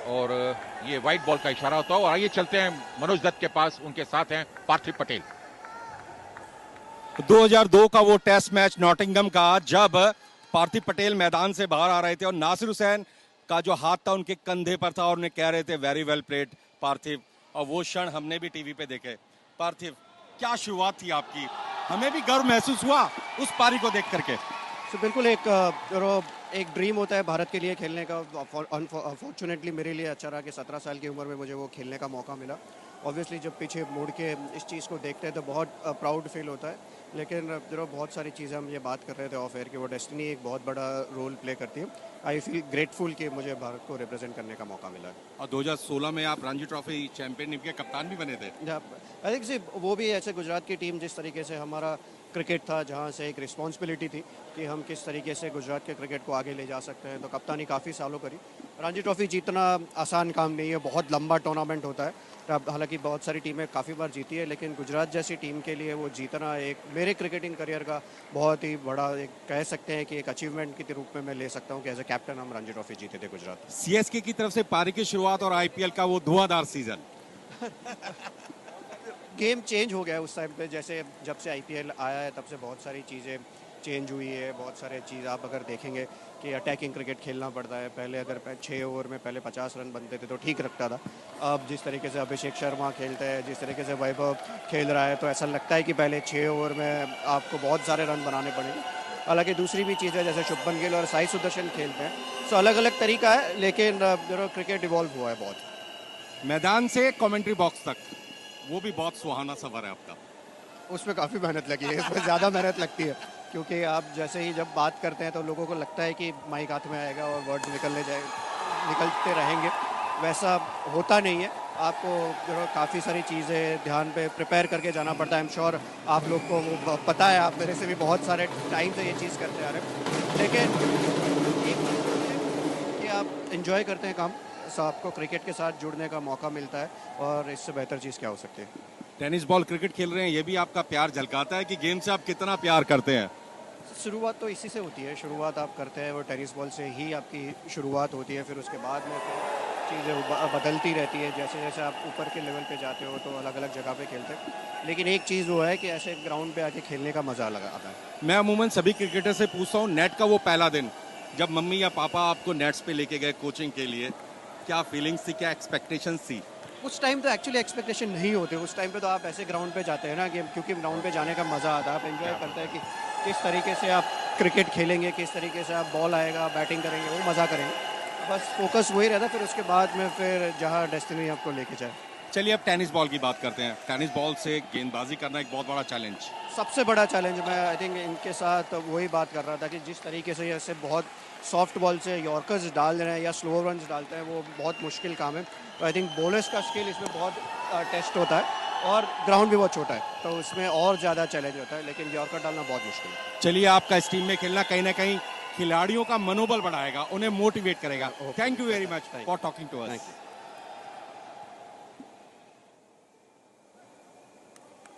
और ये white ball का इशारा होता है। और आइए चलते हैं मनोज दत्त के पास, उनके साथ हैं पार्थिव पटेल। 2002 का वो टेस्ट मैच नॉटिंघम का, जब पार्थिव पटेल मैदान से बाहर आ रहे थे और नासिर हुसैन का जो हाथ था उनके कंधे पर था और उन्हें कह रहे थे वेरी वेल प्लेड पार्थिव, और वो क्षण हमने भी टीवी पे देखे। पार्थिव, क्या शुरुआत थी आपकी, हमें भी गर्व महसूस हुआ उस पारी को देख करके। तो बिल्कुल एक ड्रीम होता है भारत के लिए खेलने का। अनफॉर्चुनेटली मेरे लिए अच्छा रहा कि 17 साल की उम्र में मुझे वो खेलने का मौका मिला। ऑब्वियसली जब पीछे मुड़ के इस चीज़ को देखते हैं तो बहुत प्राउड फील होता है, लेकिन बहुत सारी चीज़ें हम ये बात कर रहे थे ऑफ एयर कि वो डेस्टिनी एक बहुत बड़ा रोल प्ले करती है। आई फील ग्रेटफुल कि मुझे भारत को रिप्रेजेंट करने का मौका मिला है। और 2016 में आप रणजी ट्रॉफी चैंपियन टीम के कप्तान भी बने थे। आई थिंक वो भी ऐसे गुजरात की टीम जिस तरीके से हमारा क्रिकेट था, जहाँ से एक रिस्पॉन्सिबिलिटी थी कि हम किस तरीके से गुजरात के क्रिकेट को आगे ले जा सकते हैं, तो कप्तानी काफ़ी सालों करी। रणजी ट्रॉफी जीतना आसान काम नहीं है, बहुत लंबा टूर्नामेंट होता है। हालांकि बहुत सारी टीमें काफ़ी बार जीती है, लेकिन गुजरात जैसी टीम के लिए वो जीतना एक मेरे क्रिकेटिंग करियर का बहुत ही बड़ा, एक कह सकते हैं कि एक अचीवमेंट के रूप में मैं ले सकता हूँ कि एज ए कैप्टन हम रणजी ट्रॉफी जीते थे गुजरात। सीएसके की तरफ से पारी की शुरुआत और आईपीएल का वो धुआंधार सीजन। गेम चेंज हो गया है उस टाइम पे, जैसे जब से आईपीएल आया है तब से बहुत सारी चीज़ें चेंज हुई है। बहुत सारे चीज़ आप अगर देखेंगे कि अटैकिंग क्रिकेट खेलना पड़ता है। पहले अगर 6 ओवर में पहले 50 रन बनते थे तो ठीक रखता था। अब जिस तरीके से अभिषेक शर्मा खेलते हैं, जिस तरीके से वैभव खेल रहा है, तो ऐसा लगता है कि पहले 6 ओवर में आपको बहुत सारे रन बनाने पड़ेंगे। हालांकि दूसरी भी चीज़ है, जैसे शुभमन गिल और साई सुदर्शन खेलते हैं, तो अलग अलग तरीका है, लेकिन क्रिकेट इवॉल्व हुआ है बहुत। मैदान से कमेंट्री बॉक्स तक वो भी बहुत सुहाना सफर है आपका। उसमें काफ़ी मेहनत लगी है, इसमें ज़्यादा मेहनत लगती है, क्योंकि आप जैसे ही जब बात करते हैं तो लोगों को लगता है कि माइक हाथ में आएगा और वर्ड्स निकलते रहेंगे। वैसा होता नहीं है। आपको काफ़ी सारी चीज़ें ध्यान पे प्रिपेयर करके जाना पड़ता है। आई एम श्योर आप लोग को वो पता है, आप मेरे से भी बहुत सारे टाइम से ये चीज़ करते आ रहे हैं, लेकिन एक कि आप इंजॉय करते हैं काम, सो आपको क्रिकेट के साथ जुड़ने का मौका मिलता है, और इससे बेहतर चीज़ क्या हो सकती है। टेनिस बॉल क्रिकेट खेल रहे हैं, ये भी आपका प्यार झलकाता है कि गेम से आप कितना प्यार करते हैं। शुरुआत तो इसी से होती है, शुरुआत आप करते हैं वो टेनिस बॉल से ही आपकी शुरुआत होती है। फिर उसके बाद में फिर चीज़ें बदलती रहती है, जैसे जैसे आप ऊपर के लेवल पे जाते हो तो अलग अलग जगह पे खेलते हैं। लेकिन एक चीज़ वो है कि ऐसे ग्राउंड पे आके खेलने का मज़ा अलग आता है। मैं अमूमन सभी क्रिकेटर से पूछता हूँ, नेट का वो पहला दिन जब मम्मी या पापा आपको नेट्स पे लेके गए कोचिंग के लिए, क्या फीलिंग्स थी, क्या एक्सपेक्टेशंस थी? उस टाइम तो एक्चुअली एक्सपेक्टेशन नहीं होते। उस टाइम पे तो आप ऐसे ग्राउंड पे जाते हैं ना, कि क्योंकि ग्राउंड पे जाने का मज़ा आता है, आप एंजॉय करते हैं कि किस तरीके से आप क्रिकेट खेलेंगे, किस तरीके से आप बॉल आएगा बैटिंग करेंगे, वो मज़ा करेंगे। बस फोकस वही रहता है, फिर उसके बाद में फिर जहाँ डेस्टिनी आपको लेके जाए। चलिए अब टेनिस बॉल की बात करते हैं। टेनिस बॉल से गेंदबाजी करना एक बहुत बड़ा चैलेंज। सबसे बड़ा चैलेंज मैं आई थिंक इनके साथ वही बात कर रहा था कि जिस तरीके से ऐसे बहुत सॉफ्ट बॉल से यॉर्कर्स डाल रहे हैं या स्लो रन्स डालते हैं, वो बहुत मुश्किल काम है। तो आई थिंक बॉलर्स का स्किल इसमें बहुत टेस्ट होता है, और ग्राउंड भी बहुत छोटा है तो उसमें और ज़्यादा चैलेंज होता है, लेकिन यॉर्कर डालना बहुत मुश्किल है। चलिए, आपका इस टीम में खेलना कहीं ना कहीं खिलाड़ियों का मनोबल बढ़ाएगा, उन्हें मोटिवेट करेगा। Thank you very much for talking to us.